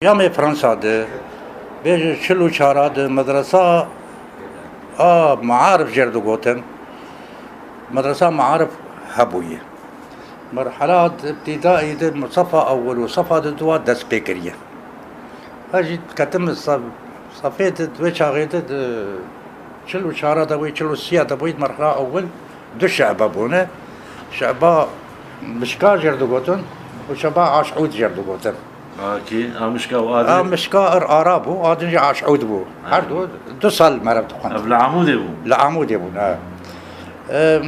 Yame Fransa'da بيجي شلو شارات مدرسة معارف جردو قوتن مدرسة معارف هبوية مرحلات ابتدائي ده صفا أول وصفا دوا دس بيكرية أجي كتم صفيت دويش عغيت شلو شارات أبوي شلو سيادة أبوي مرحلة أول دو شعبة بونا شعبة مشكا جردو قوتن وشعبة عاشعود جردو قوتن اوكي مشكا وادي مشكا ارابو ادي عاشعود بو هردو دو سال مرب تقن قبل عمود ابو العمود يبون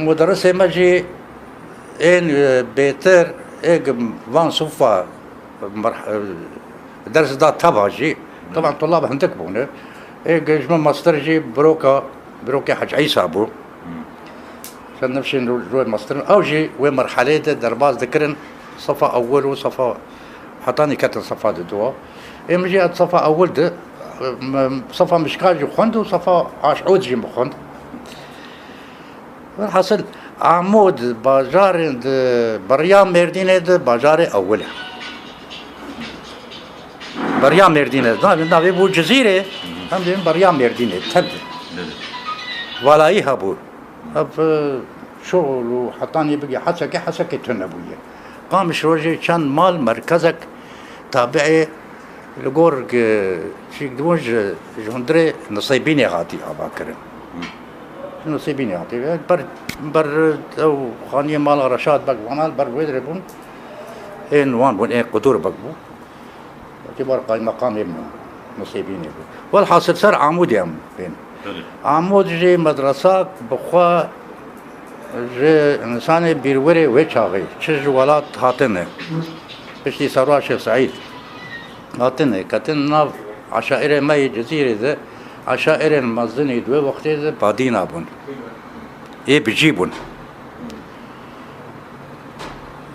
مدرسة مجي إن بيتر إيج وان صفا درس دا تبع جي طبعا طلاب هندك بونه إيج جمع ماستر جي بروكا حج عيسى أبو عشان نمشي نروح ماستر أو جي وين مرحلة درباز ذكرن صفا أول وصفا حطاني كتر صفا دوا إم جي صفا أول ده صفا مشكاج خند وصفا عاشعود جي مخند حصل عمود بازار بريام مردينة بازار أوله بريام مردينة نبي بو جزيرة هم دين بريام مردينة تبدأ ولاي هبو هب شغل وحطاني بقي حسكي تنبوية قام شروجي كان مال مركزك تابعي لقور شيك دوج جهندري نصيبيني غادي أباكرن نصيبيني غادي بر أو خانية مال رشاد بق وانال بر ويدربون إن وان بون إيه قدور بقبو اعتبار قايم مقام ابن نصيبيني والحاصل صار عمود يم بين عمود جي مدرسة بخوا جي إنسان بيروري ويشاغي شج ولات هاتنه بشتي سروا شيخ سعيد هاتنه كتن ناف عشائر ماي جزيرة ذا عشائر مزني دوي وقت ذا بادينا بون إيه بجيبون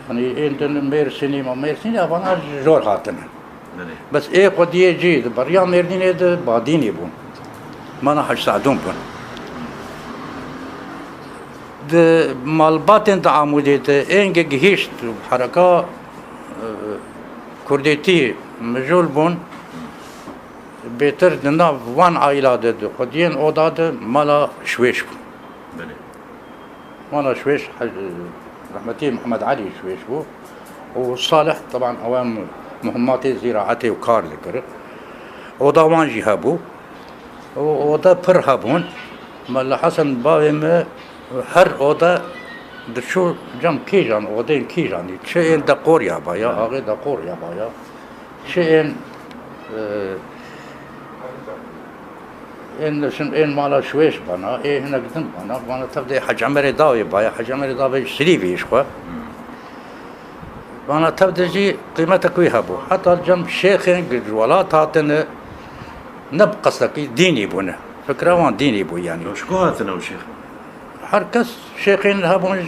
يعني إنت ميرسيني أبانا جور هاتنه بس إيه قد يجي بريا ميردين ذا باديني بون ما نحج سعدون بون ده مالباتن تعامديت إنك جهشت حركة كرديتي مجول بون بيتر دنا وان عائلة ده قديين أوضاع ده مالا شويش بون مالا شويش رحمتي محمد علي شويش بو وصالح طبعا أوام مهماتي زراعتي وكار ذكر أوضاع وان جهابو أوضاع پر هبون مالا حسن باهم هر اودا دشو جم کیجان اودین کیجانی چه این دقور یا بایا آقای دقور یا بایا چه این مالا شویش بنا این نقدن بنا تبدأ حج عمر داوي بایا حج عمر داوي شريفي شخوا بنا تبدأ جي قيمتك كويها بو حتى جم شيخين جوالات هاتن نبقى سكي ديني بونه فكرة وان ديني بو يعني شكو هاتنا وشيخ هركس شيخين هبون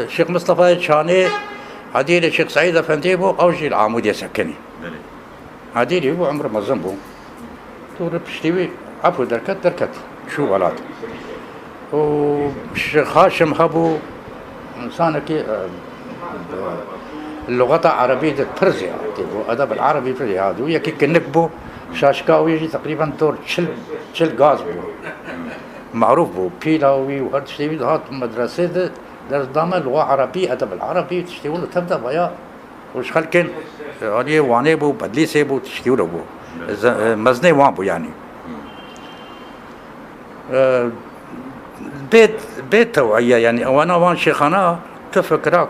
شيخ مصطفى شاني عديل الشيخ سعيد افندي بو او جي العمود يسكني عديل بو عمره مزن بو تور بشتوي عفو دركت شو غلط والشيخ هاشم هبو انسان كي اللغة العربية تبرزي بو ادب العربي في هذا ويا كي كنكبو شاشكاوي يجي تقريبا تور شل غاز بو معروف بو بيلاوي وهر تشتوي هات مدرسة ده درس دام اللغة عربية أدب العربي تشتوي له تبدأ بيا وش خلكن يعني وانه بو بدلي سه بو تشتوي له بو مزني وان بو يعني بيت توعية يعني وانا وان شيخانا تفكرك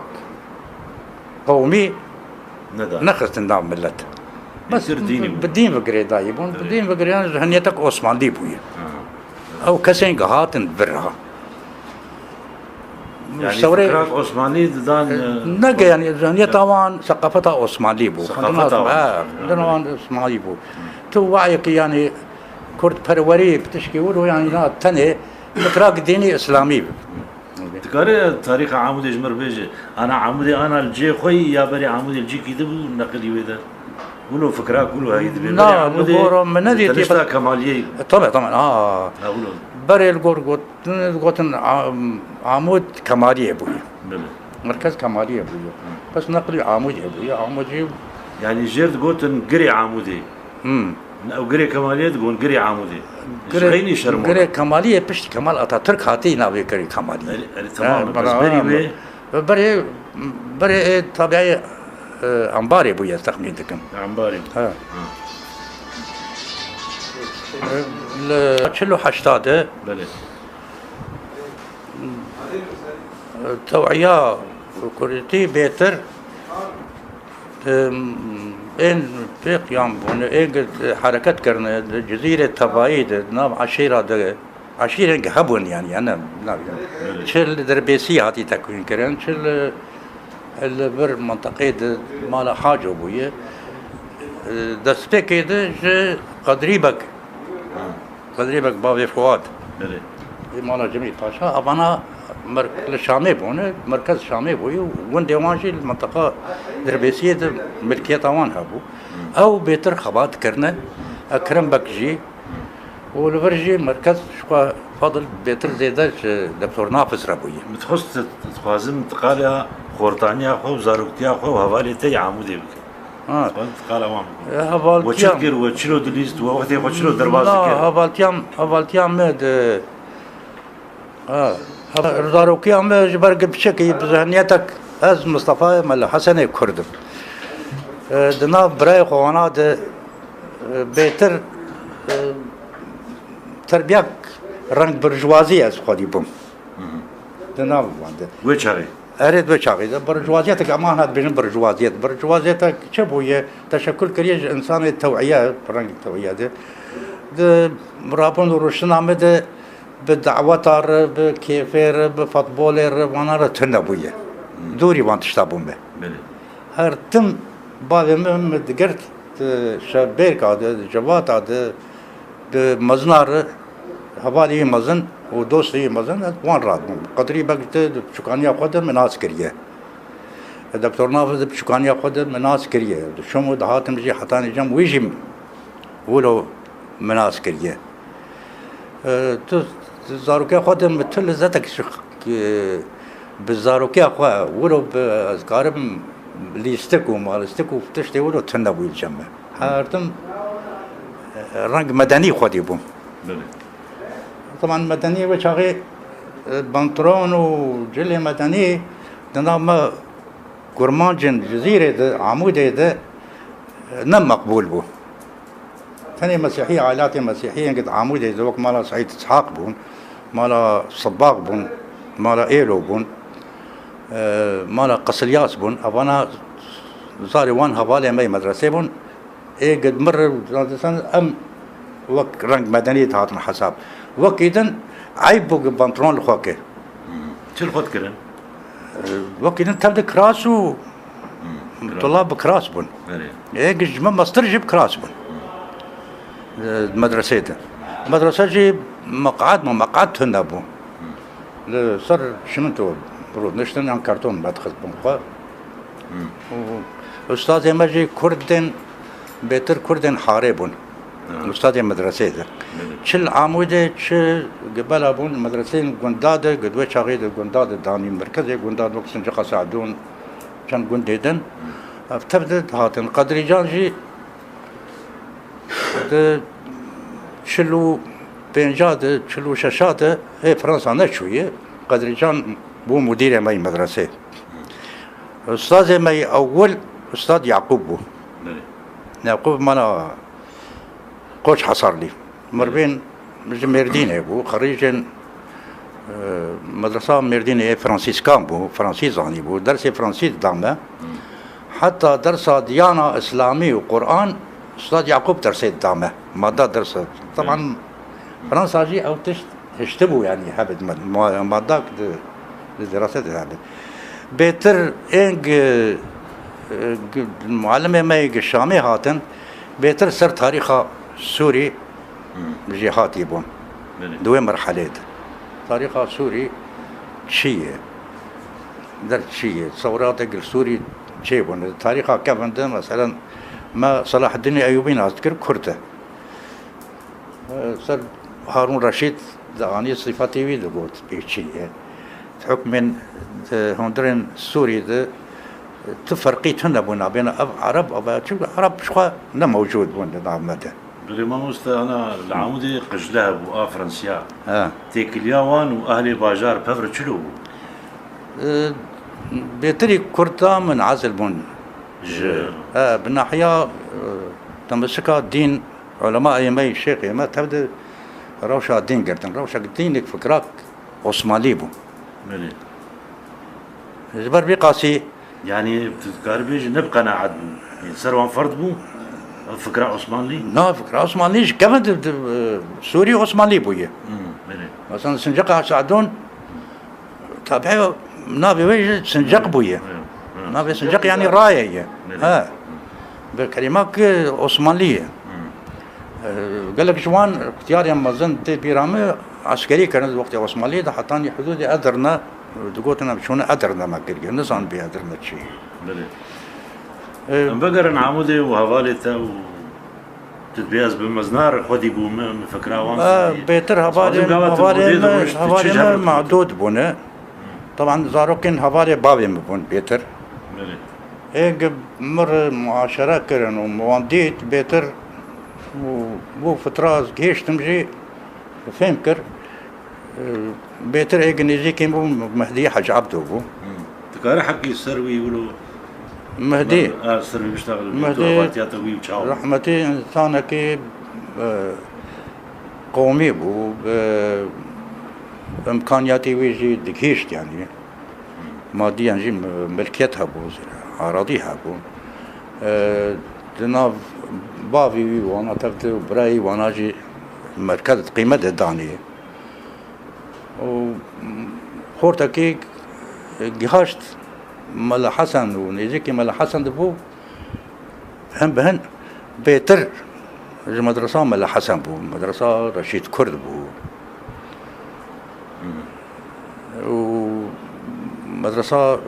قومي نخست ندعم ملت بس بالدين فكري دايبون بالدين فكري هنيتك عثمان دي بويا أو كسين قهاتن برها يعني فكرك عثماني دان نجا يعني هي طبعا ثقافتها عثماني بو ثقافتها عثماني بو تو وعيك يعني كرد بروري بتشكي ولو يعني لا تاني فكرك ديني إسلامي تقرأ تاريخ عمود يجمر بيجي أنا عمودي أنا الجي خوي يا بري عمودي الجي كده نقدي وذا ولو فكرك ولو هاي لا نقول من هذه تلشتا كمالية طبعا بري القور قوتن عمود كمالية بوي مركز كمالية بوي بس نقلي عمود بوي عمود يعني جيرد قوتن قري عامودي او قري كماليه تقول قري عامودي غيني شرمو قري كماليه بشت كمال اتاتürk هاتي ناوي قري كماليه يعني تمام بس بري بري طبيعي انباري بويا تخمين دكم عنباري ها شلو حشتاده بله توعية كورتي بيتر ان في قيام بون ان حركات كرنا جزيرة تبايد نام عشيرة هبون يعني انا شل دربيسي هاتي تكوين كرن شل البر منطقة مال حاجة بويا دستك ده قدريبك بابي فؤاد بله مال جميل باشا ابانا الشامي بون مركز شامي بوي وين ديوانجي المنطقة دربيسية ملكية طوان هبو او بيتر خبات كرنا اكرم بكجي والفرجي مركز شقا فضل بيتر زيدة دكتور نافذ ربوي متخصص تخازم تقالها خورتانيا خو زاروكتيا خو هوالي تي عمودي بك قال وام وشكر وشلو دليست وقت وشلو دروازه لا هفالتيام مد زاروكيا مد جبرق بشكل بذهنيتك از مصطفى مال حسن كردم دنا براي خوانا د بيتر تربيك رنگ برجوازي از خودي بم دنا وانده وچاري اريد بشاغي برجوازيتك امان هاد بجن برجوازيتك شبويه تشكل كريج انسان التوعيه رنگ التوعيه ده مرابون روشنامه ده بدعوتار بكيفير بفوتبولر وانا تنبويه دوري وانت شتابون به هر تم بعد ما دقرت شبيرك هذا جوات هذا بمزنار هوالي مزن ودوستي مزن وان راد قدري بقت شكانيا خود مناس كريه دكتور نافذ شكانيا خود مناس كريه شمو دهات مجي حتى نجم ويجم ولو مناس كريه تو زاروكي خود مثل ذاتك بالزاروكي اخوا ولو بازكارم ليستكو مالستكو تشتي ولو تنبوي الجمع هارتم رنگ مدني خودي بوم طبعا مدني وشاغي بنطرون وجلي مدني دنا كرمانجن جزيرة ده عمودة ده نم مقبول بو ثاني مسيحية عائلات مسيحية قد عمودة ده وقت مالا سعيد اسحاق بون مالا صباغ بون مالا ايلو بون مالا قصلياس بون ابانا زاري وان هوالي مي مدرسة بون ايه قد مر ام وقت رنگ مدني تهاتن حساب وقت اذن عيبو بنطلون الخوكي شو الخوت كرن؟ وقت اذن تبدا كراسو طلاب كراس بون ايه جمع مصدر جيب كراس بون مدرسة جيب مقعد هنبو صار شمنتو برود نشتن عن كرتون بدخل بون استاذ مجي كردن بيتر كردن حاربون استاذ مدرسة ده شل عموده شل قبل ابون مدرسين قنداد قدوه شاغيد قنداد داني مركزي قنداد وقت سنجقة سعدون كان قنديدن تبدأ هاتن قدري جان جي شلو بينجاد شلو شاشات هي فرنسا نشوية قدري جان بو مدير ماي مدرسة استاذ ماي اول استاذ يعقوب بو يعقوب مانا قوش حصر لي مربين مردين بو خريج مدرسة مردين فرانسيسكان بو فرانسيزاني بو درس فرانسيس دامه حتى درس ديانة إسلامي وقرآن أستاذ يعقوب درس دامه مادة درس طبعا فرنسا جي أو تشتبوا يعني هبد مادة الدراسات هذه بيتر إنج المعلمة ما الشامي هاتن بيتر سر تاريخ سوري جهاتي بون دوي مرحلة تاريخ سوري شيء در شيء ثورات السوري شيء بون تاريخ كفند مثلا ما صلاح الدين الايوبي اذكر كرته سر هارون رشيد دعاني صفاتي ويدو قلت بيشي حكم من هندرين سوري ده تفرقي تنا بنا بين عرب أو شو عرب شو لا موجود بنا نعمته بلي ما مستا أنا العمودي قجلها بو فرنسيا تيكلياوان وأهل باجار بفر شلو بيتري كرتا من عزل بون بالناحية تمسكها الدين علماء أيامي الشيخ ما تبدأ روشة الدين قرتن روشة الدين لك فكراك عثماني بو ملي جبر بيقاسي يعني بتذكر بيجي نبقى نعد سروان فرد بو فكرة عثماني لا فكرة عثماني كمان سوري عثماني بويه ملي مثلا سنجق سعدون تابعه نابي ويجي سنجق بويه نابي سنجق يعني راية بكلمات عثمانية قال لك جوان اختيار يا مازن تي بيرامي عسكري كانت وقت عثمانية ده حطاني حدود أدرنا دقوتنا بشون أدرنا ما كرجع نصان بأدرنا شيء. بلي. بقرن عمودي وهوالته و تتبياز بالمزنار خدي بو فكرة وان. بيتر هوالي معدود بونه. طبعا زاروكين هوالي بابي مبون بيتر. بلي. إيه مر معاشرة كرن وموانديت بيتر و فترة جيش تمجي فهم كر بيتر إجنيزي كيم بو مهدي حج عبدو بو تكاره حقي السروي يقولوا مهدي السروي بيشتغل مهدي وتشاو رحمتي إنسان كي قومي بو بإمكانياتي ويجي دكيشت يعني ماديا جي ملكيتها بو أراضيها بو جناب بافي وانا تبت براي وانا جي مركز قيمة دانية و خورتكي جهاشت ملا حسن ونيجيكي ملا حسن دبو هم بهن بيتر المدرسة ملا حسن بو مدرسة رشيد كرد بو ومدرسة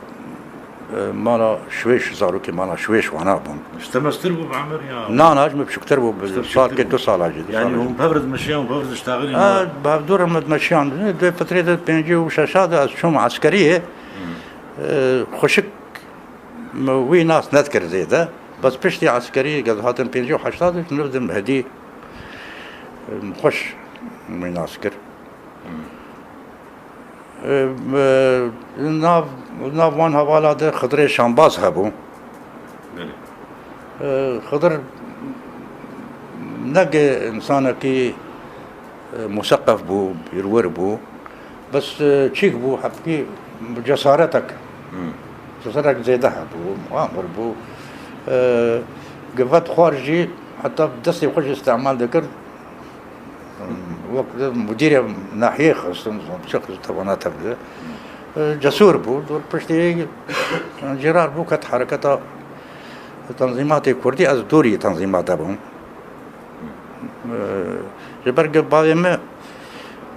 مالا شويش زاروكي مالا شويش وانا بون اشتمستر بو بعمر يا نا اجمل بشكتر بو صار كي 2 سال اجي يعني هم بفرد مشيان وبفرد اشتغلي بهدور مشيان دو فترة بينجي وشاشات شوم عسكرية خشك وي ناس نذكر زيدا بس بشتي عسكري قد هاتن بينجي وحشتات نبدأ هدي خش من عسكر ناف وان هوالا ده خضر شامباز هبو خضر نلقى انسان كي مثقف بو يرور بو بس تشيك بو حبكي جسارتك زيدها بو مؤامر بو قفت خارجي حتى بدستي وخش استعمال ذكر وقت مدير ناحية خاصة شخص طبعا تبدأ جسور بو دور بشتي جرار بو كت حركة تنظيمات كردي از دوري تنظيمات بهم جبر قبل ما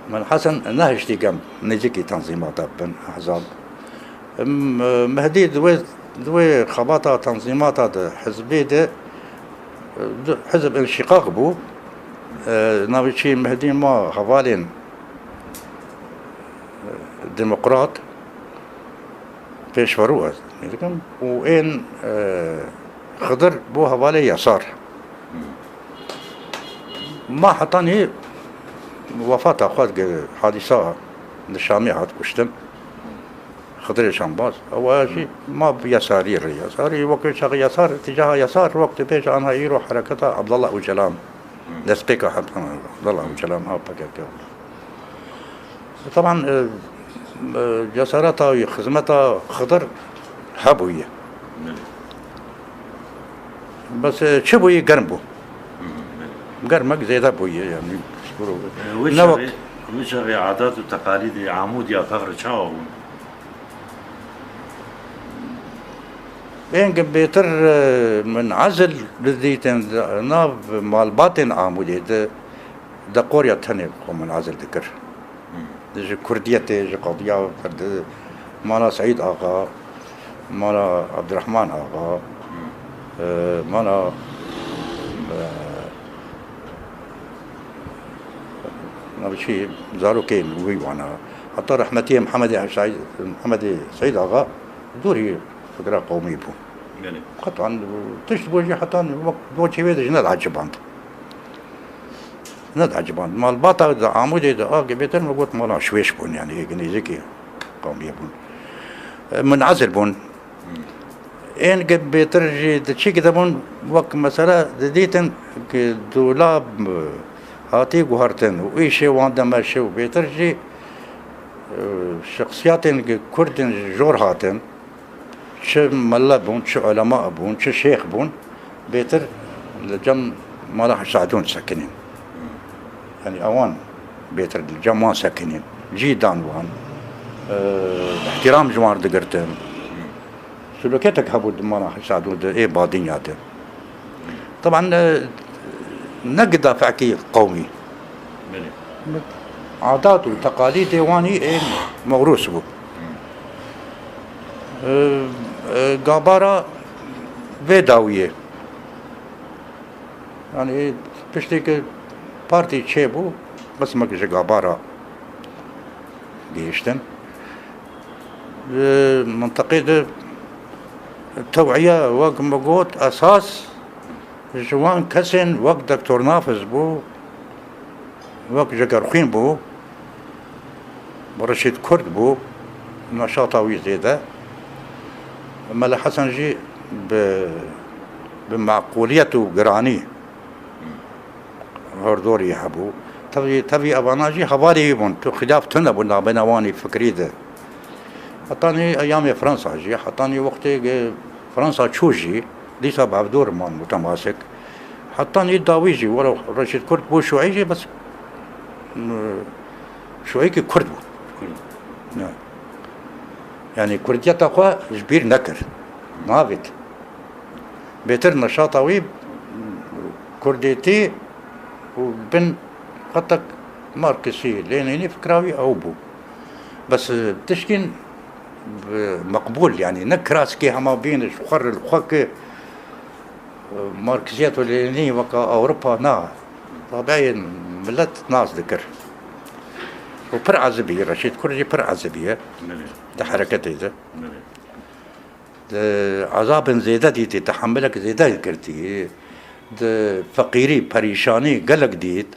من حسن نهشتي كم نجيكي تنظيمات بن أحزاب مهدي دوي خباطة تنظيمات حزبي ده حزب انشقاق بو نابشي مهدي ما حوالين ديمقراط بيشفروه وين خضر بو حوالي يسار ما حطاني وفاة أخوات حادثة الشامية هات كشتم خضر شامباز أول شيء ما بيساري يساري وقت شغل يسار اتجاه يسار وقت بيش أنا يروح حركتها عبد الله وجلام دسبيكا عبد الله وجلام طبعا جسارتها وخدمتها خضر حبوية بس شبوي قرنبو قرمك زيادة بوية يعني وش عادات وتقاليد عمود يا فخر شاو بين بيتر من عزل لذيتن ناف مال باطن عمودي ده قرية تانية من عزل ذكر ده كردية ده قضية مالا سعيد آغا مالا عبد الرحمن آغا مالا نبشي زاروكين وي وانا حتى رحمتي محمد سعيد آغا دوري فكرة قومي بو بله قطعا تشتبو جي حتى وقت بوشي ويدج ندعى جباند ندعى جباند مال باطا دا عمودي دا بيتر ما قلت مالا شويش بون يعني إنجليزيكي قومي بون منعزل بون إن قد بيترجي تشي كده بون وقت مثلا ديتن دولاب هاتي وهرتن وإيشي وعندما شو بيترجي شخصيات كردن جور هاتن شو ملا بون شو علماء بون شو شيخ بون بيتر الجم ما راح يساعدون ساكنين يعني اوان بيتر الجم وان ساكنين جيدان وان احترام جوار دقرتن سلوكيتك هبود ما راح يساعدون ايه بادينياته طبعا نقد فعكي قومي عادات وتقاليد ديواني ايه موروث بو قابارة فيداوية يعني بشتيك بارتي تشيبو بس ما كجا قابارة بيشتن منطقة التوعية وقت مقوت أساس جوان كسن وقت دكتور نافذ بو وقت جقرخين بو ورشيد كرد بو نشاطاوي زيادة ملا حسن جي بمعقوليته قراني هردوري يحبو تبي أباناجي حوالي يبون تو خلاف تنبو بينواني فكري ده حطاني أيام فرنسا جي حطاني وقت فرنسا تشوجي ليس بعبدور مان متماسك حطاني داويجي ولو رشيد كرد بو شوعيجي بس شوعيكي كرد بو نعم يعني كردية تقوى جبير نكر نافت بيتر نشاطوي كرديتي وبن قطك ماركسي لينيني فكراوي أو بو بس تشكين مقبول يعني نكراس كي هما بين شخر الخوك ماركسيات ولينيني وكا أوروبا نا طبيعي ملت ناس ذكر وبر عزبية رشيد كردي بر عزبية ده حركته ده عذاب زيادة دي تحملك زيادة كرتي ده فقيري بريشاني قلق ديت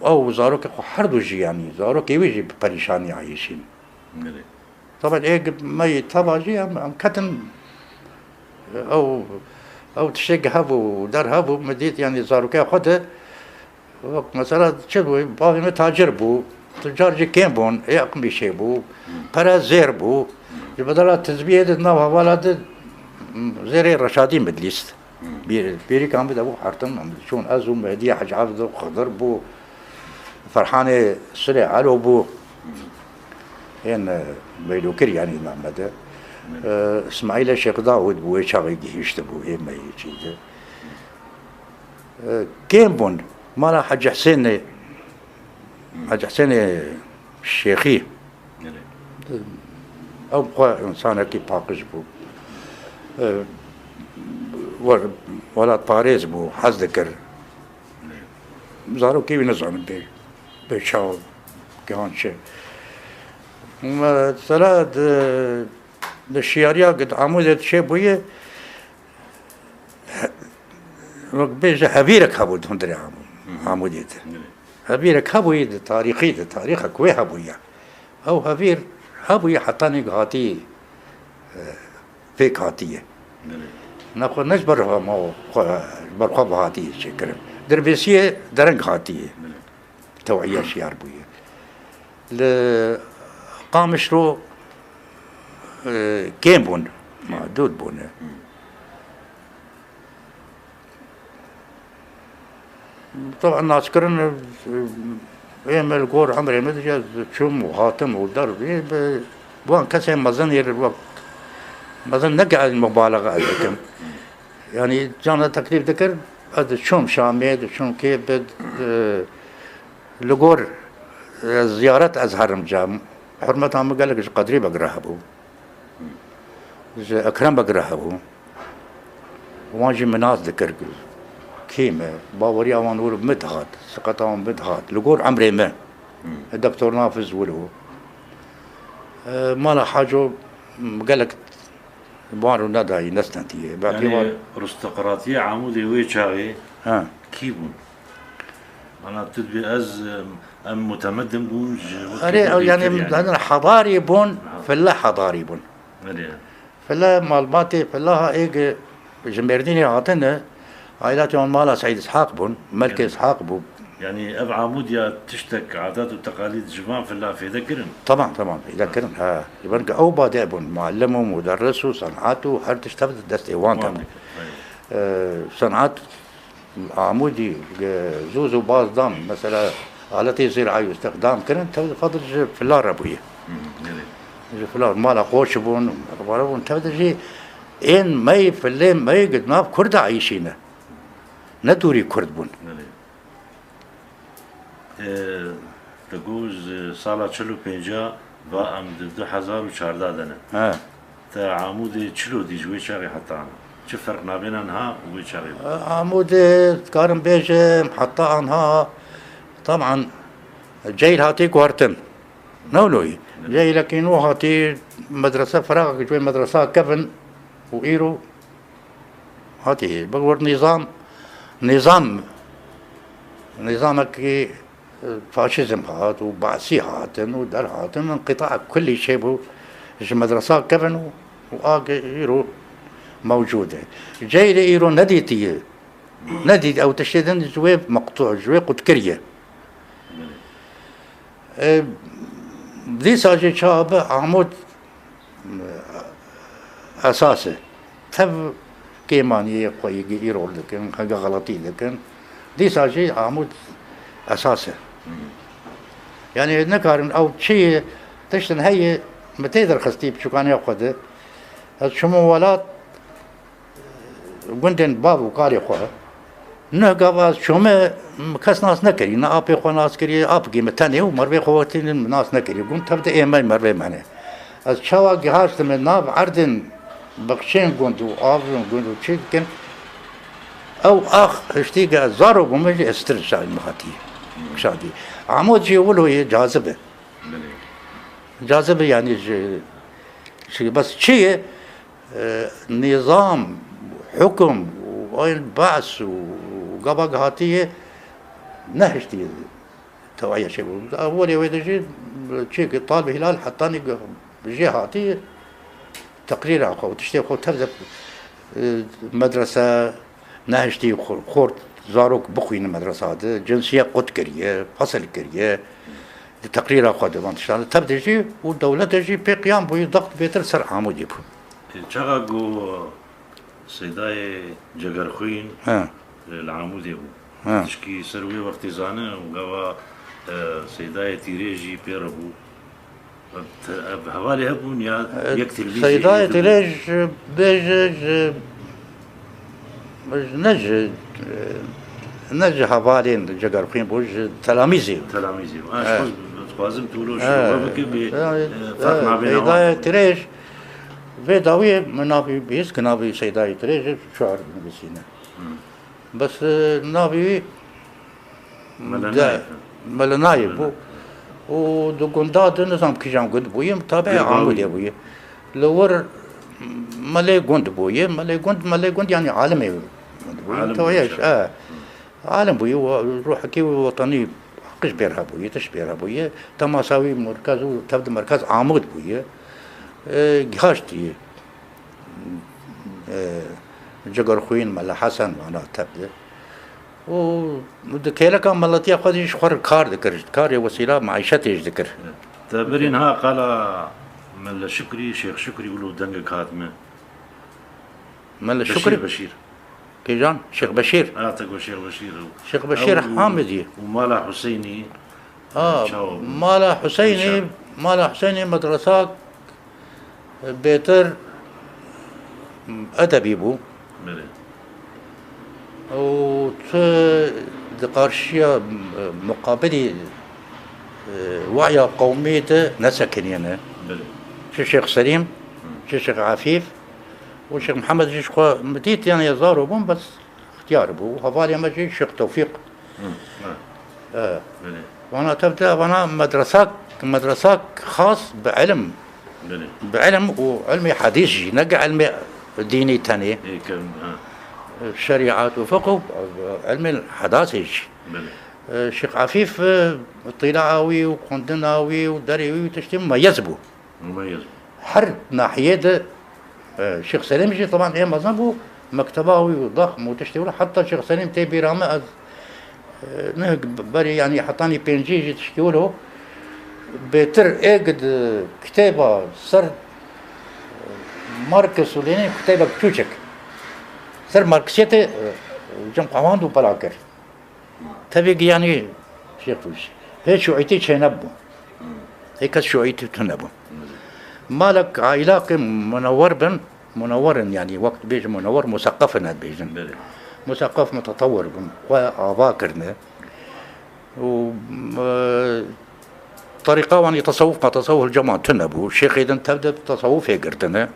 او زاروك حردو جي يعني زاروك يجي بريشاني عايشين طبعا ايه ما يتابع جي ام كتن او تشيك هابو دار هابو مديت يعني زاروك خده مثلا شدوي باقي تاجر بو تجار جي كين بون يقم بشي بو برا زير بو بدل تزبيه دنا حوالات زير رشادي مدليست بيري كان بده حرتم شلون ازو مهدي حج عبد خضر بو فرحانه سرع علو بو هن بيلوكر يعني محمد اسماعيل شيخ داود بو شاغي يشتبو ايه ما يجي كين بون مالا حج حسين الشيخي او بقى انسان كي باقش بو ولد باريس بو حز ذكر زارو كيف نزعم بشاو كان شيء ما ثلاث الشيارية قد عمودة شيء بويه بيجي هبيرك هبود هندري عمودية هبيرك هبوية تاريخي تاريخك وين هبوية أو هبير هبوية حطاني قاتي فيك هاتية نقول نجبرها ما برخاب هاتية شكرا دربيسية درنج هاتية توعية شيار بوية قامش رو كيم بون معدود بون طبعا ناذكرن ايام القور عمري مدري شوم وخاتم ودرب بوان كسر مزن الوقت مزن نقع المبالغه عندكم يعني جانا تكليف ذكر هذا شوم شامي شوم كيف بد القور زيارات ازهر مجام حرمة عم قال لك قدري بقراها بو اكرم بقراها بو واجي مناس ذكر كيمة باوريا وانور مدهات سقطهم مدهات لقول عمري ما الدكتور نافذ ولو مالا حاجه قال لك بارو نداي نستنتي يعني ارستقراطية عمودي ويشاغي ها كيبون أنا تدبي أم متمدن بون يعني عندنا حضاري بون فلا حضاري بون فلا مالباتي فلا ايج جمبرديني عاطنا عائلاتهم مالا سعيد اسحاق بون ملك اسحاق بون يعني اب عموديا تشتك عادات وتقاليد جماعة فلا في ذكرن طبعا يذكرن ها يبقى او بادئ بون معلم ومدرس وصنعاته هر تشتغل دست ايوان كان صنعات عمودي زوز وباز دام مثلا آلات زراعية استخدام كرن تفضل فلار ابويه فلار مالا قوش بون بون تفضل ان ماي فلين ماي قد ما كرد عايشينه ندوري كرد بون تجوز سالا چلو پنجا و ام 2014 دنه تا عمود چلو دی جوی چاقی حتی آن چه فرق نابین انها وی چاقی عمود كارم بيج حتى عنها طبعا جاي هاتي كوارتن نولوي جاي لكنو هاتي مدرسة فراغ جوي مدرسة كفن وإيرو هاتي بقول نظامك فاشيزم هات وبعثي هات ودر هات انقطاع كل شيء بو مدرسة كفن وإيرو موجودة جاي لإيرو ندي أو تشتدن جواب مقطوع جواب قد كريه دي ساجي شاب عمود أساسي تب كيمانية قوي إيرو لكن حاجة غلطي لكن دي ساجي عمود أساسي يعني نكارن أو شيء تشتن هي متيدر خستيب شو كان يأخذ شمو ولات گوندن بابو کاری خواه نه گاواز شما کس ناس نکری نه آبی خو ناس کری آب گیم تنی و مروی خواهتی ناس نکری گوند تبد ایمای مروی منه از چوا گهاشت من ناب عردن بخشین گوند و آبرون گوند و چی کن او اشتیگه زارو گومج استر شاید مخاطی شادی عمود جی ولو جاذبه يعني شيء بس شيء نظام حكم وين بعث وقبق هاتيه نهشتي توعية شيء أول ويدا شيء طالب هلال حطاني بجهاتي تقرير أخو تشتي أخو تبذب مدرسة نهشتي خورت زاروك بخوين المدرسة هذا جنسية قد كريه فصل كريه تقرير أخو دمان تشتغل تبدأ شيء والدولة تجي بقيام بوي ضغط بيتر سر عمود يبو شغاقو سيداي جگرخوين العمود يبو تشكي سروي واختزانه وقوا سيداي تيريجي بيربو بهوالي هبون يا يكتل بيجي سيداي تيريج بيج نج هوالين جگرخوين بوج تلاميذي شو لازم تقولوا شو بكي فرق ما بينهم سيداي تيريج فيداوي منابي بيس كنابي سيداي تريج شعر بسينا بس نابي ملنايب ودقنداد نظام كيجان قند بويه متابع عمود يبويه لور مالي قند بويه مالي قند يعني عالمي تويش عالم بويه روح كي وطني قش بيرها بويه تش بيرها بويه تماساوي مركز تبدا مركز عمود بويه جهاشتي جگرخوين ملا حسن وانا تبدا ودكيلا كان ملاتي خديش خور كار ذكر كار وسيله معيشتي ذكر تبرينها قال ملا شكري شيخ شكري يقولوا دنگ كاتمه ملا شكري بشير كيجان شيخ بشير تقول شيخ بشير حامدي ومالا حسيني مالا حسيني مدرسات بيتر أدبي بو و دقارشيا مقابلي وعي قومية نسكن يعني الشيخ سليم الشيخ عفيف والشيخ محمد الشيخ مديت يعني يزاروا بون بس اختيار بو هفالي ما جي الشيخ توفيق وانا تبدأ وانا مدرسات خاص بعلم بعلم وعلمي حديث جي نقع علمي ديني تاني شريعات وفقه علم الحداثة يجي الشيخ عفيف طلاعوي وقندناوي ودريوي وتشتي مميز بو حر ناحية الشيخ سليم يجي طبعا ايه مظنبو مكتباوي وضخم وتشتي حتى الشيخ سليم تيبي رامع نهج بري يعني حطاني بينجي يجي تشتي له بتر اجد كتابة سر ماركس ولينين كتابة كتوشك سر ماركسيتي جم قواندو بلاكر تبي يعني شيخ فوش هيك شويتي تنبو هيك شويتي تنبو مالك عائلة منور يعني وقت بيجي منور مثقف بيجن مثقف متطور واباكرنا و طريقة واني تصوف الجماعة تنبو الشيخ إذا تبدأ تصوف هيقرتنا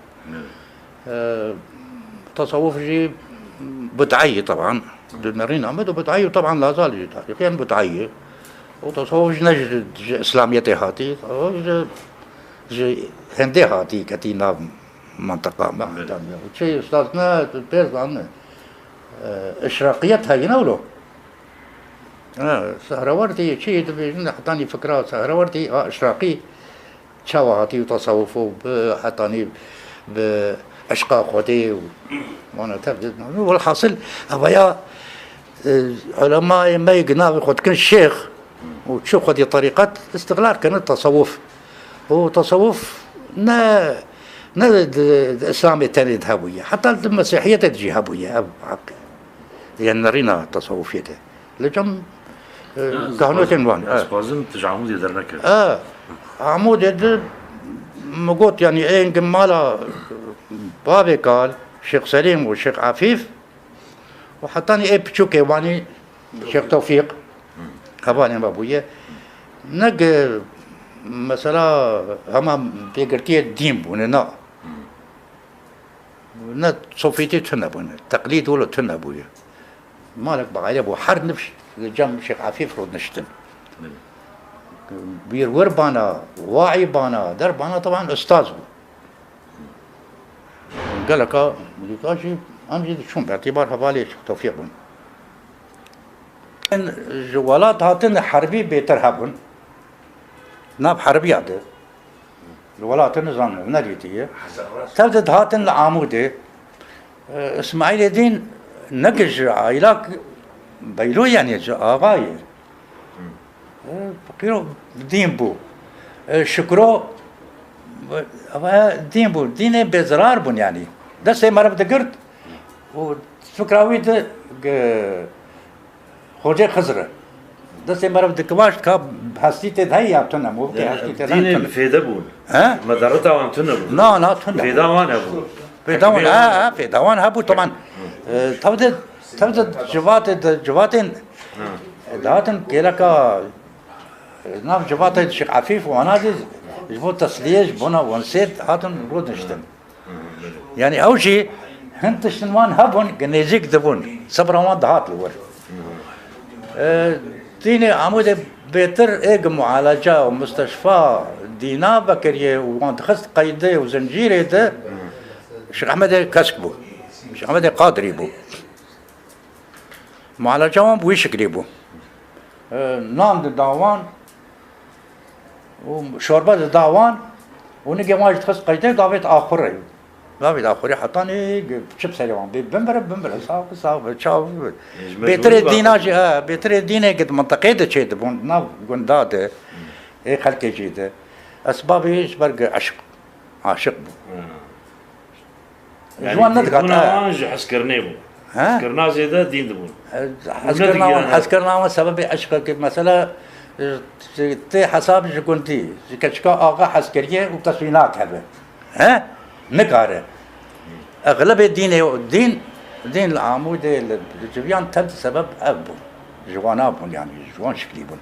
تصوف جي بدعي طبعا نرين أمد بدعي طبعا لا زال تاريخيا بدعي وتصوف نجد إسلامية هاتي جي هندي هاتي كتينا منطقة ما شيء أستاذنا بيرضان إشراقيتها ينولو سهروردي شيء تبي حطاني فكرة سهروردي إشراقي شواهاتي وتصوفه حطاني بأشقاء خدي وانا تبدأ والحاصل أبايا علماء ما يقنع خد كن الشيخ وتشوف هذه طريقة استغلال كان التصوف وتصوف نا الإسلام الثاني ذهبوية حتى المسيحية تجي هبوية يعني نرينا تصوفيته لجم كهنوت الوان لازم تجعمود يدرنك عمود يد مقوت يعني ايه جماله بابي قال الشيخ سليم والشيخ عفيف وحطاني ايه بتشوكي واني الشيخ توفيق هباني بابويا نق مثلا هما بيقرتي الدين بونا نا صوفيتي تنبون تقليد ولا تنبويا مالك بغاية ابو حر نفش جنب الشيخ عفيف رود نشتن بير وربانا واعي بانا دربانا طبعا استاذ قال لك شيء امجد شو باعتبار هبالي توفيق جوالات هاتن حربي بيترهبن ناب حربي هذا الولات النظام نريتيه تبدأ هاتن العامودة اسماعيل الدين نقج عائلات بيلو يعني آغاية بقيرو دين بو شكرو دين بو دين بزرار بون يعني ده سي مرب دقرت وفكراوي ده خوجي خزرة ده سي مرب دكواش كاب حسيت هاي يابتنا مو دين فيدا بون مدارته وان تنبو لا تنبو فيدا وان ابو فيدا وان فيدا وان ابو طبعا تبدأ جواتين دهاتن كيلكا ناف جواتين الشيخ عفيف وانادي جبوا تسليج بنا ونسيت هاتن رود نشتن يعني أول شيء هنتشتن وان هبون جنيزيك دبون صبروان دهات الور تيني عمود بيتر ايج معالجة ومستشفى دينا بكرية وان تخص قيدة وزنجيرة ده الشيخ أحمد كسبو الشيخ أحمد قادري بو معالجة وان بويش قريبو نام داوان وشوربة داوان ونجي واجد تخص قيدة دافيت آخر دافيت آخر حطاني شب سليمان بمبر صاحب شاف بيتر الدينا قد منطقة ده شيء دبون ناف قنداد إيه خلك جيده أسباب إيش برق عاشق بو جوان ندقت أنا حسكرني بو حسكرنا زيادة دين دبون حسكرنا سبب عشق مثلا تي حساب جكنتي كشكا آقا حسكرية وتصوينات هذا ها نكاره أغلب الدين العمود الجبيان تبدأ سبب أبو جوانا بون يعني جوان شكلي بون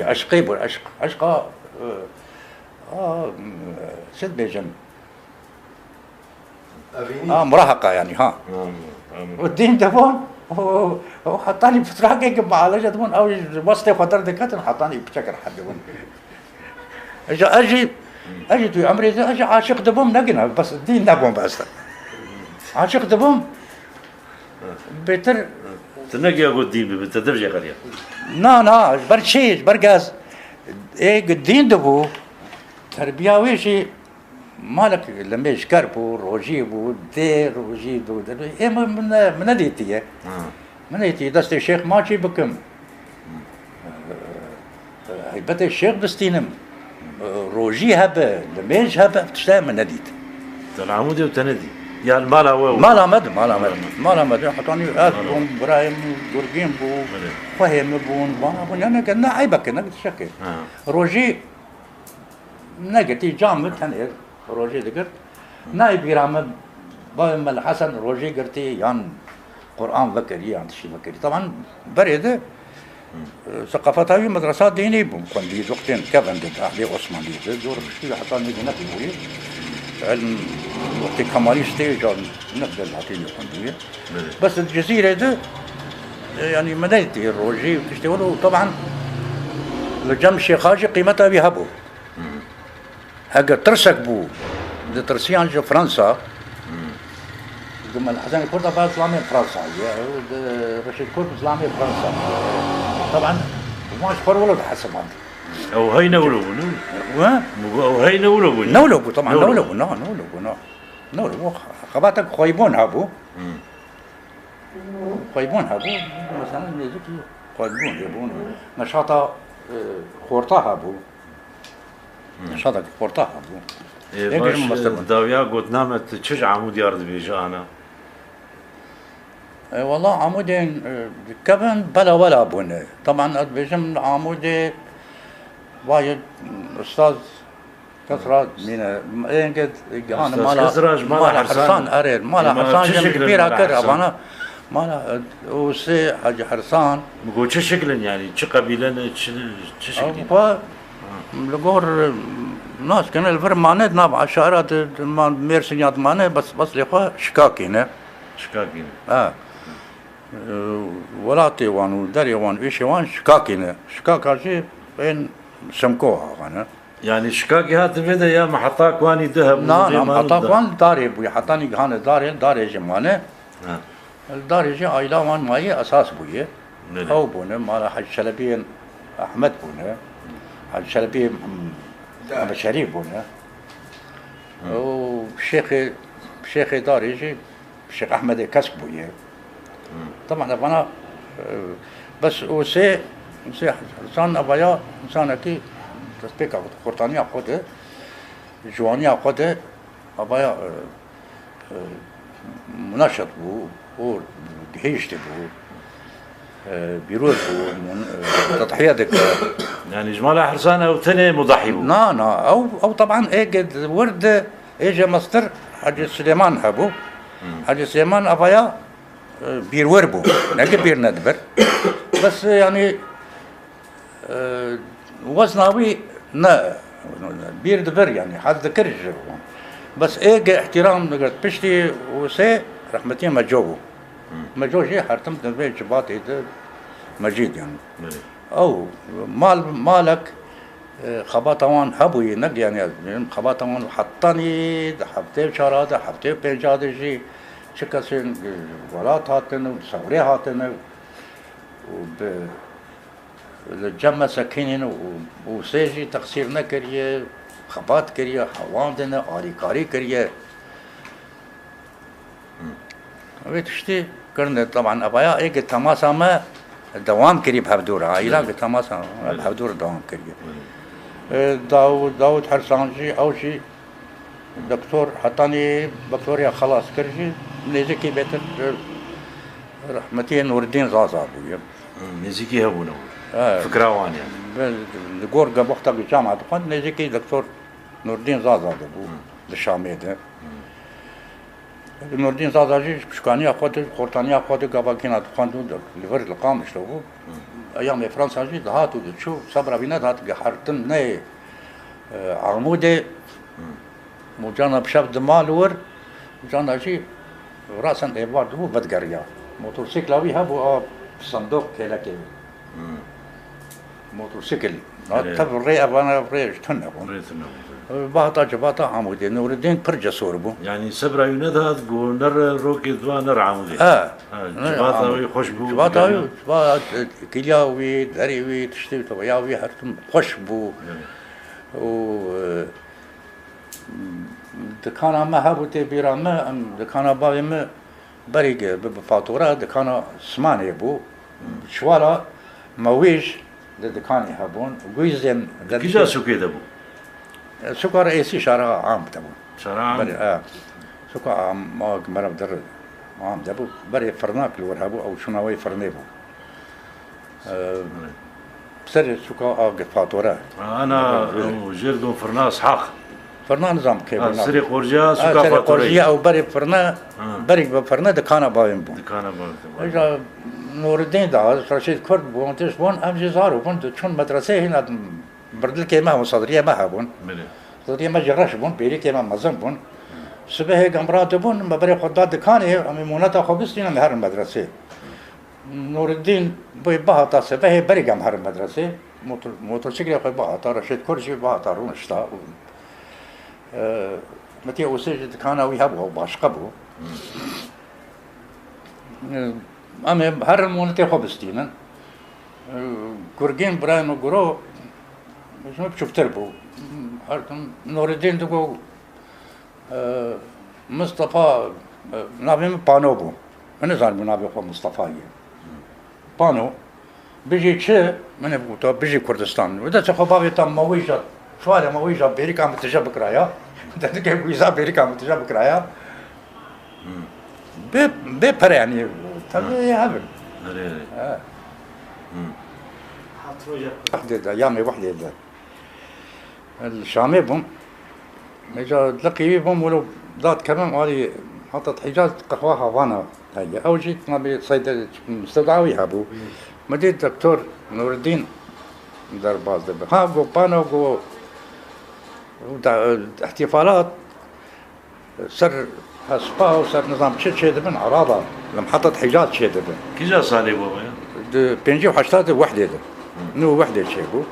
عشقي بون عشقا سد بيجن مراهقة يعني ها والدين دبون وحطاني بتراقي معالجة دبون أو وسط خطر دكاتن حطاني بشكل حد دبون أجي اجي توی عمري اجي عاشق دبم نگنا بس دين نبوم بس عاشق دبم بهتر تنقي اقول دين بتدرجه قريه نا بر شيء برجاز ايه الدين دبو تربيه ويشي مالك لما يشكر بو روجي بو دير روجي بو ايه من ديتي من ديتي دست الشيخ ماشي بكم هيبت الشيخ بستينم روجي هبه لميش هبه بتشتاق من نديت العمودي وتندي يعني مالا هو مالا مد حطاني بوم برايم دورجين بو فهم بون وانا انا كنا عيبك انا تشكي روجي نجتي جامد تنير روجي ذكر نايب جرام بام الحسن روجي قرتي يعني قران ذكري يعني شيء ذكري طبعا بريده ثقافتها مدرسات دينية بمكن دي وقتين كفن دي أهلي عثماني دور بشتي حطاني بنفي بوي علم وقت كماليستي جان نقدر العطيني يقول بس الجزيرة ده يعني مدينتي الروجي وتشتغلوا طبعا لجم الشيخ حاجي قيمتها بيهبوا هكا ترسك بو دي ترسيان جو فرنسا جمال الحسن كورتا فاز اسلامي فرنسا رشيد كورت اسلامي فرنسا طبعا ماش فرولو حسب عندي او هي نولو او هي نولو طبعا نولو خباتك خويبون هابو مثلا نزكي خويبون يبون نشاطا خورتا هابو نشاطا خورتا هابو باش داويا قلت نامت تشج عمود يارد بيجا انا والله عمودين كمان بلا ولا بونه طبعا بيجم عمودي وايد استاذ كثرة من قد انا مالا حرسان اريد مالا حرسان كبيره كره انا مالا وسي حاج حرسان بقول شو شكل يعني شو قبيله شو شكل لقور ناس كان الفرم معناه ناب عشرات ما ميرسينيات معناه بس لقى شكاكينه ولاتي وانو داري وان ايش وان شكاكينه شكاكاشي بين سمكوها انا يعني شكاكي هات فيدا يا محطاك واني ذهب لا محطاك وان داري بو حطاني كان داري جمانه الداري جي عائله وان ماي اساس بويه او بونه مال حج شلبي احمد بونه حج شلبي محمد شريف بونه وشيخ داري جي الشيخ احمد كسب بويه طبعا انا بس وسي انسان ابايا انسان اكي تسبيكا قرطانية خده جوانية خده ابايا منشط بو و جهيشت بو بيروت بو تضحية دك يعني جمال حرسان او ثاني مضحي بو نا او طبعا اجد ورد اجى مصدر حاج سليمان هبو حاج سليمان ابايا بيرور بو نجي بير ندبر بس يعني وزناوي نا بير دبر يعني حد ذكرش بس ايه احترام نقدر بشتي وسي رحمتين مجو شيء حرتم تنبيه جباتي مجيد يعني او مالك خباطوان هبوي نق يعني خباطوان حطاني حبتي شراده حبتي بيجاده شيء شكاسين ولات هاتن وصوري هاتن الجمع سكينين وسيجي تقصير نكريه خبات كريه حوام دنا آريكاري كريه ويتشتي كرنا طبعا ابايا ايك تماسا ما دوام كريه بهبدور عائلة تماسا بهبدور دوام كريه داود حرسانجي او شي دكتور حطاني بكتوريا خلاص كرجي نزكي بيتر رحمتي نور الدين زازا بويا نزكي هبونا فكرة وان يعني الجور قبل وقتها بالجامعة كنت نزكي دكتور نور الدين زازا بو بالشامية ده نور الدين زازا جي شكانية خود قرطانية خود قبل كنا تخاندو لفر القام شلوه أيام فرنسا جي دهاتو شو صبر بينا دهات حرتن نه عمودة مجانا بشفت مالور مجانا جي راسا ايوار دبو بدقريا موتورسيكلاوي هبو صندوق كيلا كيلا موتورسيكل تبع الرئة أنا بريج تنبون باطا جباطا عمودي نور الدين برجة صوربو يعني سبرا ينادها تقول نر روكي دوا نر عمودي جباطا ويخش بو جباطا كيلاوي دريوي تشتي وياوي هرتم خوش بو و دكانا ما هبوتي بيرامة دكانا باوي ما بريق بفاتورة دكانا سماني بو شوارع مويش دكاني هبون ويزن كيجا سوكي دبو سوكا رئيسي شارع عام تبو شارع عام سوكا عام ما مرة بدر عام تبو بري فرناك لور هبو أو شناوي فرني بو بسر سوكا آج فاتورة أنا جردون فرناس حق فرنا نظام كيف سري قرجة سوكا سري فاتورة قرجة أو بري فرنا بري بفرنا دكانا باين بو دكانا باين إذا نور الدين دا رشيد كرد بون تيش بون أمجي زارو بون شون مدرسة هنا بردل كيما وصدرية ما هبون صدرية ما جرش بون بيري كيما مزن بون سبه قمرات بون ما بري خدات دكاني أمي مونتا خبستينا مهر المدرسة نور الدين بي باهتا سبه بري قمهر المدرسة موتورسيكل خي باهتا رشيد كرجي باهتا رونشتا متى وسجد دكانا ويهبوا باشقبوا أما هر المونتي خبستينا كورجين برايم وجرو شنو بشوفتر بو نور الدين تقول مصطفى نبي بانو بو أنا زال نبي خو مصطفى بانو بيجي شيء من بوتا بيجي كردستان وده تخبابي تام مويجا شوارع مويجا بيريكا متجاب كرايا ده كيف ويزا بيريكا متجاب كرايا بيبر يعني تبي هبل وحدة أيامي وحدة الشامي بهم إجا تلاقي بهم ولو ذات كمان هذه حطت حجاز قهوة هافانا هي أول شيء نبي صيدلة مستودعوي هابو مدير دكتور نور الدين دار باز ها جو بانو جو احتفالات سر هسبا وصار نظام شيء دبن عراضة لمحطة حجاز شيء دبن كيجا صالي بابا بينجي وحشتات وحدة ده نو وحدة شيء بو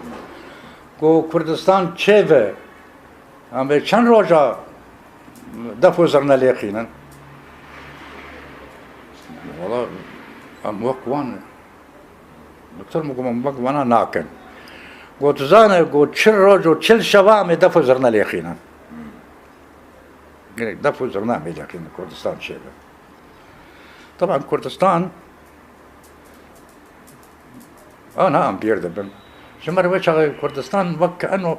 كو كردستان شيء أما كان روجا دفو زرنا ليقينا والله أم وقوان دكتور مقوم وقوانا ناكن قو تزانا قو تشل روجو تشل شباب دفو زرنا ليقينا دفو زرنا ليقينا كردستان شيء طبعا كردستان نعم بيردبن شمر وجه كردستان وكأنه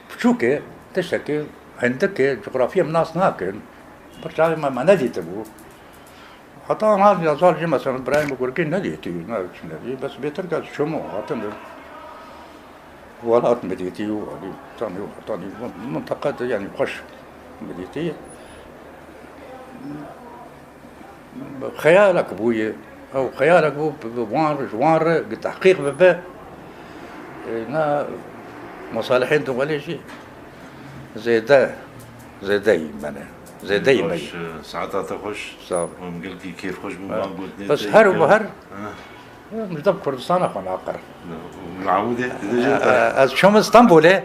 بشوكة تشتكي عندك جغرافيا من ناس ناكن برشا ما ندي تبو حتى أنا هذا صار جي مثلا إبراهيم بقولكين نديتي ندي بس بيترجع شمو هاتن ولات مديتي وهذه تاني منطقة يعني خش مديتي خيالك بوي أو خيالك بو بوار تحقيق ببا نا مصالحين ولا شيء زي ما ساعتها تخش ومقلقي كيف خش بس هر وهر مش دب كردستان أخونا آخر العودة از شوم اسطنبول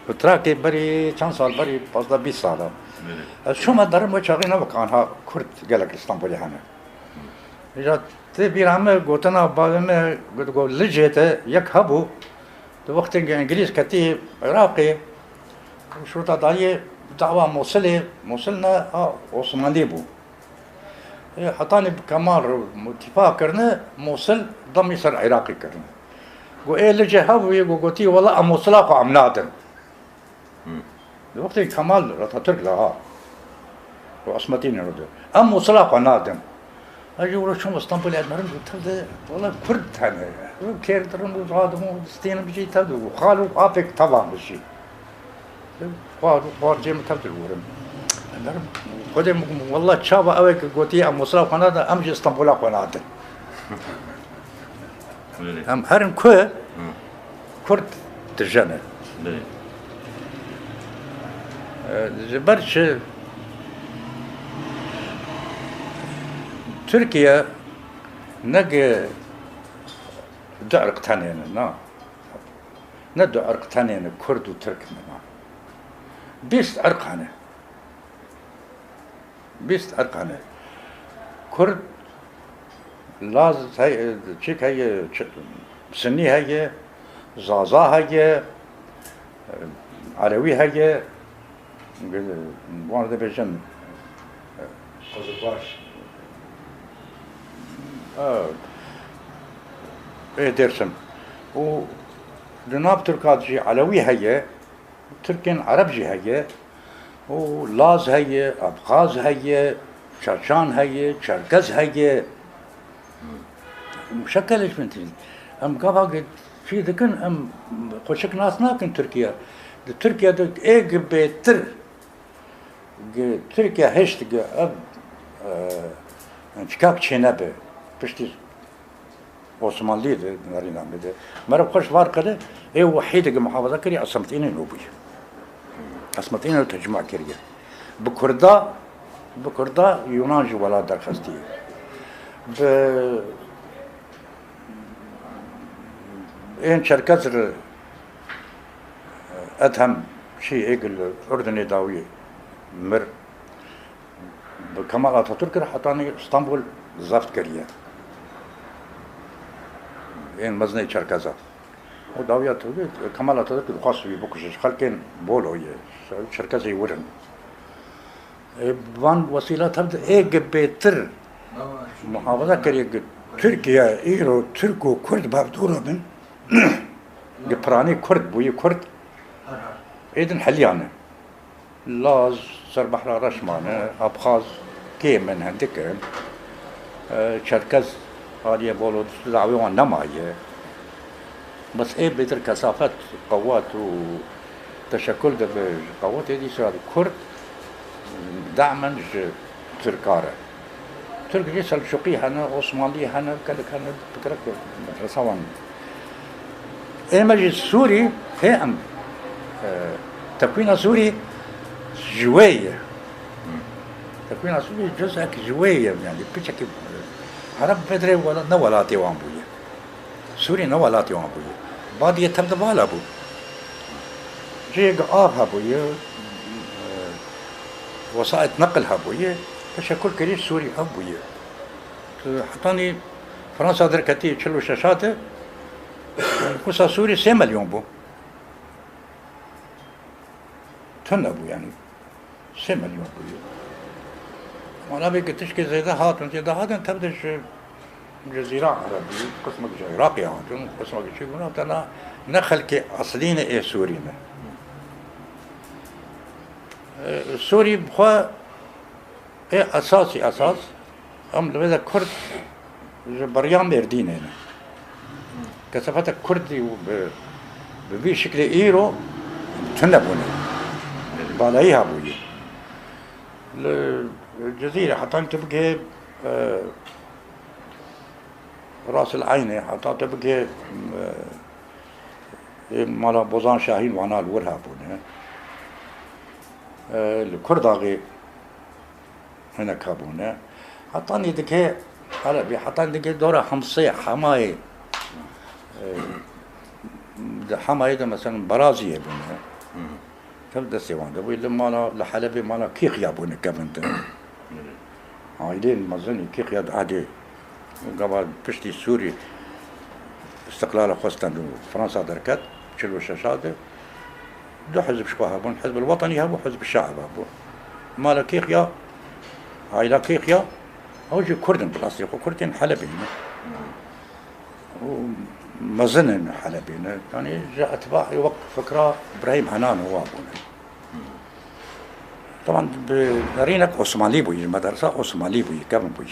وتراكي بري كم سال بري بازدا 20 سال از شوم درم وشاغينا وكانها كرد قالك اسطنبول هنا إذا تبي رامه قوتنا بعدما قلت لجيته يكهبو تو وقت إنجليز كتيب عراقي وشرطة داية دعوة موصلنا عثماني بو حطاني بكمال اتفاق كرنا موصل ضم يصير عراقي كرنا قو إيه لجي هبوي قوتي والله موصلاق عم نادم وقت كمال رتاترك لها وعصمتين رده موصلاق نادم أجي ولا شو اسطنبول أدمرن قلت والله كرد هنا كير درن وزادمو ستين بيجي تدو وخالو عافك طبعا بشي وار جيم تبدل ورم درم قدم والله تشابه أويك قوتي أم وصلا قناة أمجي اسطنبول قناة أم هرم كو كرد ترجمة جبرش تركيا نج دو عرق تانين نا ندو عرق تانين كرد وترك نا بيست عرق هنا بيست عرق هنا كرد لازم هاي تشيك هاي سني هاي زازا هاي علوي هاي وانا بيجن قزقواش ايه درسم و جناب تركات علوي هي تركين عرب هي ولاز هي ابخاز هي شرشان هي شركز هي مشكلش بنتي ام قبل في ذكن ام خوشك ناس ناكن تركيا تركيا دك ايه بيتر تركيا هشت اب انفكاك çenebe pişti Osmanlıydı narina bide. Merhaba hoş var kadı. وحيدة محافظة كري أصمتين نوبي. أصمتين تجمع كريه. بكردا يونانجي ولا درخستي. إن شركات أتهم شيء إيجل أردني داوي مر بكمال أتاتورك حطاني اسطنبول زفت كريه. این مزنه چرکزا و داویات توی کمال تا که خاص بی بکشش خالکن بولویه چرکزی ورن وان وسیله تبد ایگ بهتر محافظه کریه ترکیه ایرو ترکو کرد بابدورا بن گپرانی کرد بوی کرد ایدن حلیانه لاز سر بحر رشمانه ابخاز کی من هندک چرکز هذه بولو دعوي وانا معي بس ايه بيتر كثافات قوات وتشكل ده بقوات هذه صار كرد دعما تركارة ترك جيس الشقي هنا عثماني هنا كذا كان فكرك رسوان ايه مجلس سوري هي ام تكوين سوري جوية تكوين سوري جزء جوية يعني بيشكل عرب بدري ولا نولاتي وامبوية سوري نولاتي وامبوية بعد يتبدأ بالا بو جيق آبها بوية وسائل نقلها بوية تشكل كريش سوري أبوية حطاني فرنسا دركتي تشلو شاشاته كوسا سوري 5 مليون بو تنبو يعني 5 مليون بوية وانا بيك تشكي زي ده هات وانت ده هات تبدأ جزيرة عربية قسمك عراقي عندهم قسمك شيء هنا تنا نخل كي أصلين إيه سورينا سوري بخوا إيه أساسي أساس أم لبدا كرد بريان مردين هنا كثافة كردي ببي شكل إيرو تنبونه بالايها بوي الجزيرة حتى تبقى راس العين حتى تبقى مالا بوزان شاهين وانا الورها بونه الكرداغي هنا كابونه حتى ندك على حتى ندك دورة حمصية حماية حماية ده مثلا برازية بونه تبدأ سيوان ده ويلا مالا لحلبي مالا كيخ يابونه كمان ده عايدين مازني كيخ ياد عادي وقبل بشتي سوري استقلال خوستان فرنسا دركت تشلو الشاشات دو حزب شبه هبون الحزب الوطني هبو حزب الشعب هبو مالا كيخيا عائلة كيخيا هو جي كردن بالأصل كردن حلبين ومزنن حلبين يعني جاء أتباع وقت فكرة إبراهيم حنان هو أبونا طبعا برينك عثماني بوي المدرسة عثماني بوي كم بوي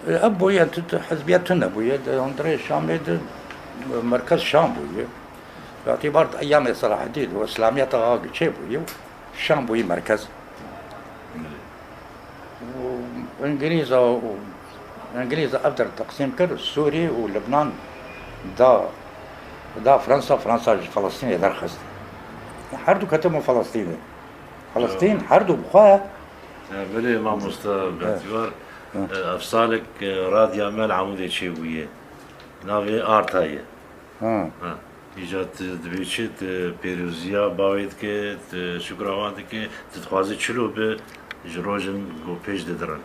أبويا حزبيات أبويا أندري شامي مركز شام بوي باعتبار أيام صلاح الدين وإسلامية تغاق شيء بوي شام بوي مركز وإنجليزا أبدر تقسيم كر سوري ولبنان دا فرنسا فلسطين درخست حردو كتمو فلسطين حردو بخواه بله ما مستوى باعتبار افصالك راديا مال عمودي شيويه ناوي ارتايه ایجاد دبیچید پیروزیا باید که شکرانده که تتخوازی چلو به جروجن گو پیش دادرن.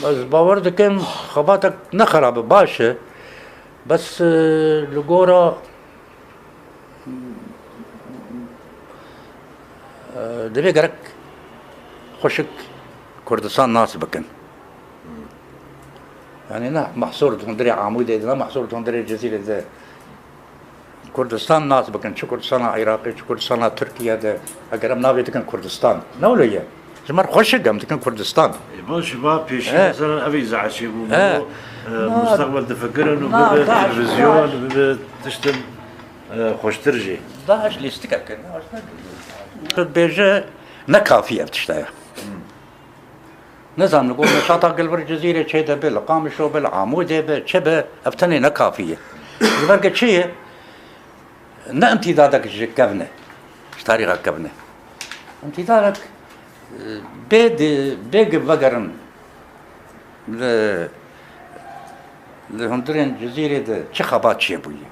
از باور دکم خباتک نخراب باشه بس لگورا دبی گرک خوشک کردستان ناس بکن. يعني نه محصور تندري عمودي نه محصور تندري جزيرة ده كردستان ناس بكن شو كردستان عراقي شو كردستان تركيا ده اگر هم نابي تكن كردستان نوليه جمر خوش قام تكن كردستان يبون شباب بيش مثلا ابي زعشي مستقبل تفكرن وبالتلفزيون تشتم خوش ترجي داعش اللي استكك بيجي نكافيه بتشتايا نظام نقول نشاط قلب الجزيرة شيء ده بالقام شو بالعمود ده شبه أفتني نكافية الفرق شيء نا امتدادك جكبنا تاريخ كبنا امتدادك بيد بقرن لهندرين جزيرة ده شخبات شيء بويه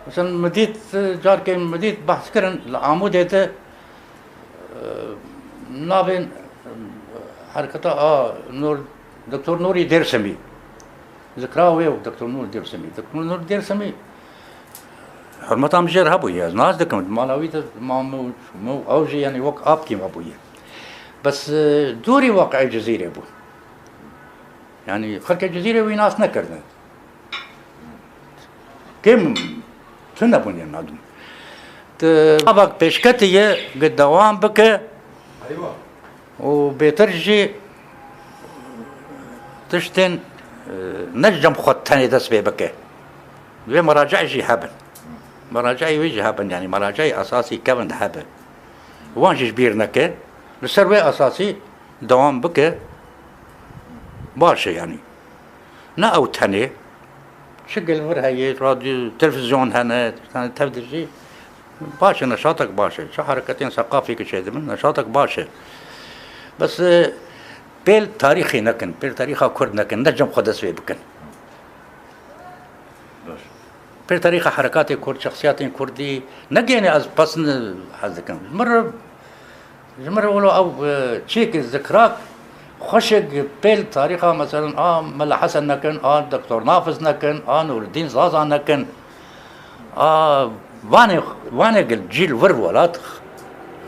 مثلا مديت جار كي مديت بحث كرن العمود ده نابين حركة نور دكتور نوري ديرسمي ذكراوي ودكتور نور ديرسمي دكتور نور ديرسمي حرمت امجر هبويا ناس دكم مالاوي مو اوجي يعني وق ابكي ابويا بس دوري واقع الجزيرة ابو يعني خلق الجزيرة وي ناس نكرنا كم شنو بني نادم طبق بشكتي قد دوام بك ايوه وبترجي تشتن نجم خط ثاني تسبي بك مراجع جي هبن مراجعي ويجي هبن يعني مراجعي اساسي كبن هبن وانش كبير نك السروي اساسي دوام بك باشا يعني نا او ثاني شغل ور هي راديو تلفزيون هنا تفدرجي باشا نشاطك باشا شو حركتين ثقافي كشيء من نشاطك باشا بس بيل تاريخي نكن بيل تاريخ كرد نكن نجم قدس بكن بيل تاريخ حركات كرد شخصيات كردي نجيني از بسن حزكن مرة ولو او تشيك ذكراك خشق بيل تاريخها مثلا ملا حسن نكن دكتور نافذ نكن نور الدين زازا نكن واني الجيل ورولات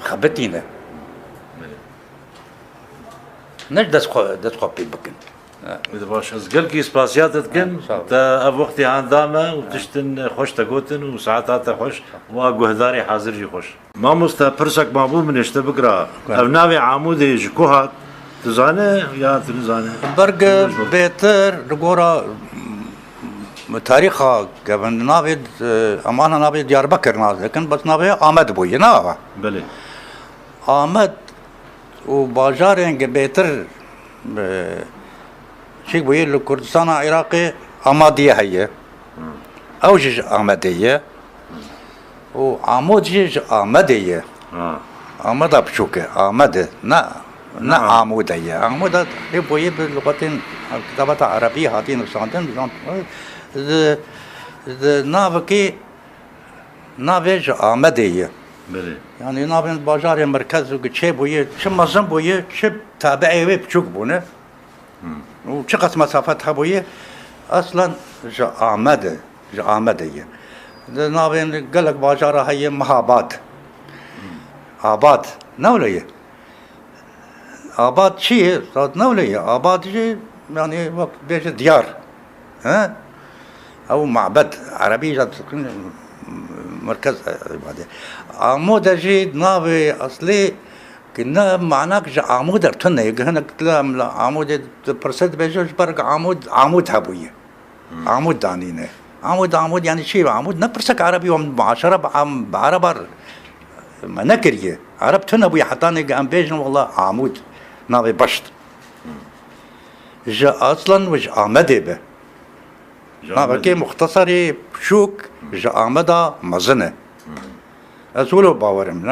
خبتينا نج دست خبي بكن إذا باش أزقل كي سباسيات تكن تا أب وقتي عندامة وتشتن خوش تقوتن وساعات خوش وأقو هذاري حاضر جي خوش ما مستا برسك مابو من يشتبقرا أبناوي عمودي جكوها تزانه يا تنزانه برق بيتر رقورا تاريخها قبل نابد أمانة نابد ديار بكر ناس لكن بس نابد آمد بوي نابا بلي آمد وباجارين بيتر شيء بوي الكردستان العراقي آمادية هي أوجج آمدية وعمودج آمدية آمد بشوكة آمد نا عمودية عمودة بوي باللغة كتابة عربية هاتين وساندن نافكي نافج آمدية يعني نابن باجار المركز وكشي بويه شم زن بويه شب تابعي بشوك بونه وشقت مسافتها بويه اصلا جا آمدية نابن قالك باجارة هي مهاباد آباد نوليه آباد شيء صارت نوليه آباد شيء يعني وقت بيش ديار ها او معبد عربي جات مركز عباده عمود جيد نابي اصلي كنا معناك عمود ارتنا يقهنك تلام عمود برسد بيجوش برق عمود هبويه عمود دانينه عمود يعني شيء عمود نبرسك عربي ومعاشره بعرب ما نكريه عرب تنا بوي حطاني قام بيجن والله عمود نابي بشت جا اصلا وج عمده به نابكي مختصري بشوك جا عمدا مزنه أزولو باورم